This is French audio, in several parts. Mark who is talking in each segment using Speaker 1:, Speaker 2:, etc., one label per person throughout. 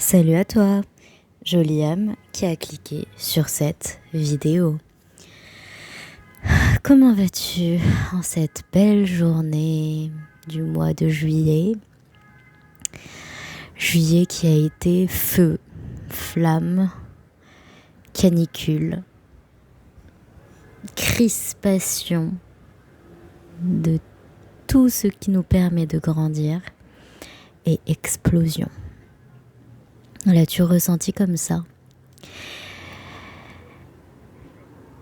Speaker 1: Salut à toi, jolie âme qui a cliqué sur cette vidéo. Comment vas-tu en cette belle journée du mois de juillet? Juillet qui a été feu, flamme, canicule, crispation de tout ce qui nous permet de grandir et explosion. L'as-tu ressenti comme ça?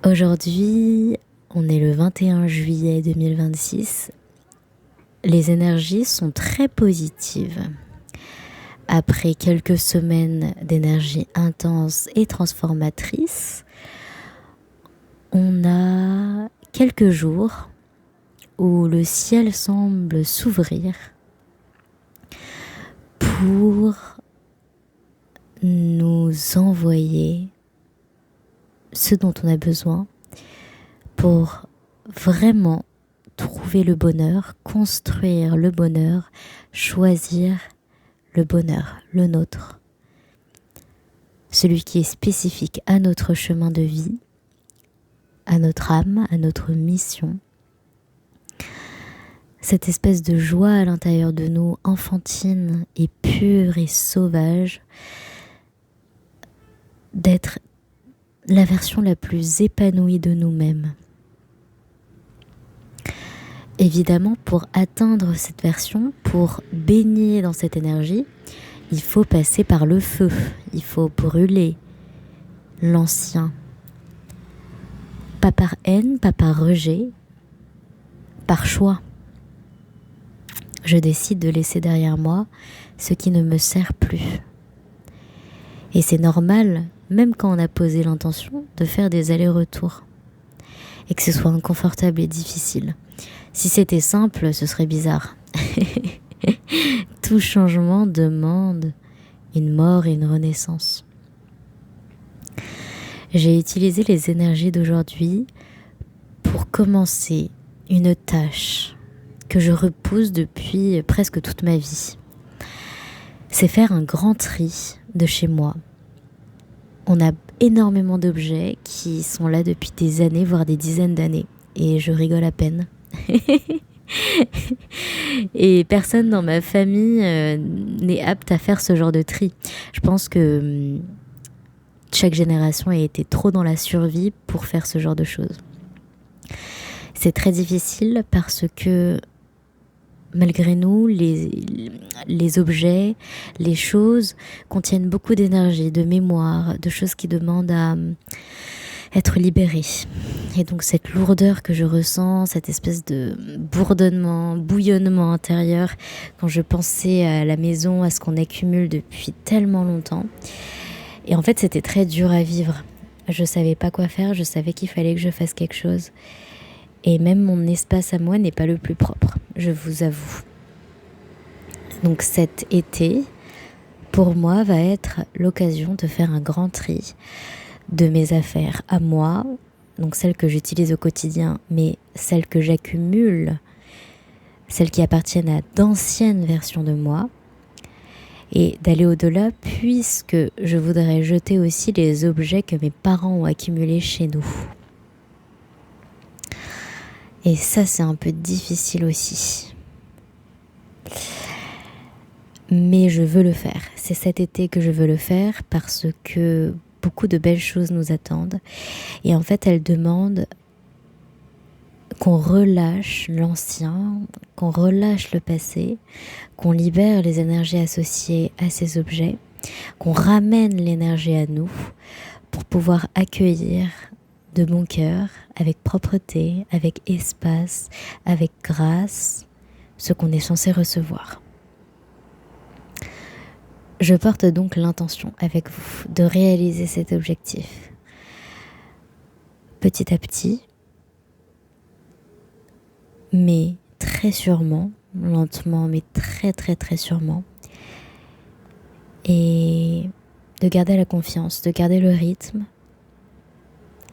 Speaker 1: Aujourd'hui, on est le 21 juillet 2026. Les énergies sont très positives. Après quelques semaines d'énergie intense et transformatrice, on a quelques jours où le ciel semble s'ouvrir pour nous envoyer ce dont on a besoin pour vraiment trouver le bonheur, construire le bonheur, choisir le bonheur, le nôtre. Celui qui est spécifique à notre chemin de vie, à notre âme, à notre mission. Cette espèce de joie à l'intérieur de nous, enfantine et pure et sauvage, d'être la version la plus épanouie de nous-mêmes. Évidemment, pour atteindre cette version, pour baigner dans cette énergie, il faut passer par le feu, il faut brûler l'ancien. Pas par haine, pas par rejet, par choix. Je décide de laisser derrière moi ce qui ne me sert plus. Et c'est normal, même quand on a posé l'intention, de faire des allers-retours. Et que ce soit inconfortable et difficile. Si c'était simple, ce serait bizarre. Tout changement demande une mort et une renaissance. J'ai utilisé les énergies d'aujourd'hui pour commencer une tâche que je repousse depuis presque toute ma vie. C'est faire un grand tri de chez moi. On a énormément d'objets qui sont là depuis des années, voire des dizaines d'années. Et je rigole à peine. Et personne dans ma famille n'est apte à faire ce genre de tri. Je pense que chaque génération a été trop dans la survie pour faire ce genre de choses. C'est très difficile parce que malgré nous, les objets, les choses contiennent beaucoup d'énergie, de mémoire, de choses qui demandent à être libérées. Et donc cette lourdeur que je ressens, cette espèce de bourdonnement, bouillonnement intérieur, quand je pensais à la maison, à ce qu'on accumule depuis tellement longtemps. Et en fait, c'était très dur à vivre. Je savais pas quoi faire, je savais qu'il fallait que je fasse quelque chose. Et même mon espace à moi n'est pas le plus propre, je vous avoue. Donc cet été, pour moi, va être l'occasion de faire un grand tri de mes affaires à moi, donc celles que j'utilise au quotidien, mais celles que j'accumule, celles qui appartiennent à d'anciennes versions de moi, et d'aller au-delà puisque je voudrais jeter aussi les objets que mes parents ont accumulés chez nous. Et ça, c'est un peu difficile aussi. Mais je veux le faire. C'est cet été que je veux le faire parce que beaucoup de belles choses nous attendent. Et en fait, elles demandent qu'on relâche l'ancien, qu'on relâche le passé, qu'on libère les énergies associées à ces objets, qu'on ramène l'énergie à nous pour pouvoir accueillir de bon cœur, avec propreté, avec espace, avec grâce, ce qu'on est censé recevoir. Je porte donc l'intention avec vous de réaliser cet objectif. Petit à petit, mais très sûrement, lentement, mais très très très sûrement. Et de garder la confiance, de garder le rythme.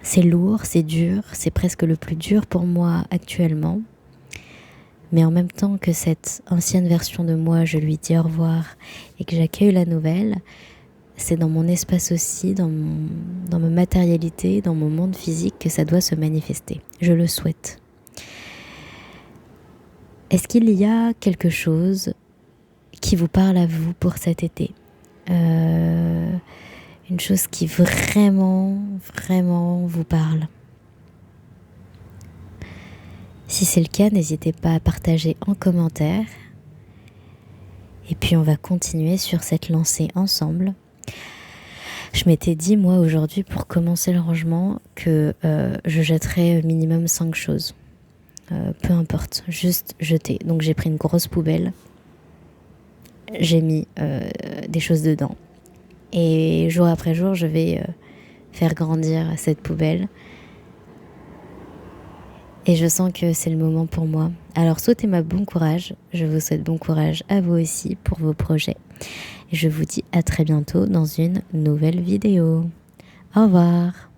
Speaker 1: C'est lourd, c'est dur, c'est presque le plus dur pour moi actuellement. Mais en même temps que cette ancienne version de moi, je lui dis au revoir et que j'accueille la nouvelle, c'est dans mon espace aussi, dans ma matérialité, dans mon monde physique que ça doit se manifester. Je le souhaite. Est-ce qu'il y a quelque chose qui vous parle à vous pour cet été ? Une chose qui vraiment, vraiment vous parle. Si c'est le cas, n'hésitez pas à partager en commentaire. Et puis on va continuer sur cette lancée ensemble. Je m'étais dit, moi, aujourd'hui, pour commencer le rangement, que je jetterais minimum 5 choses. Peu importe, juste jeter. Donc j'ai pris une grosse poubelle. J'ai mis des choses dedans. Et jour après jour, je vais faire grandir cette poubelle. Et je sens que c'est le moment pour moi. Alors souhaitez-moi bon courage. Je vous souhaite bon courage à vous aussi pour vos projets. Et je vous dis à très bientôt dans une nouvelle vidéo. Au revoir.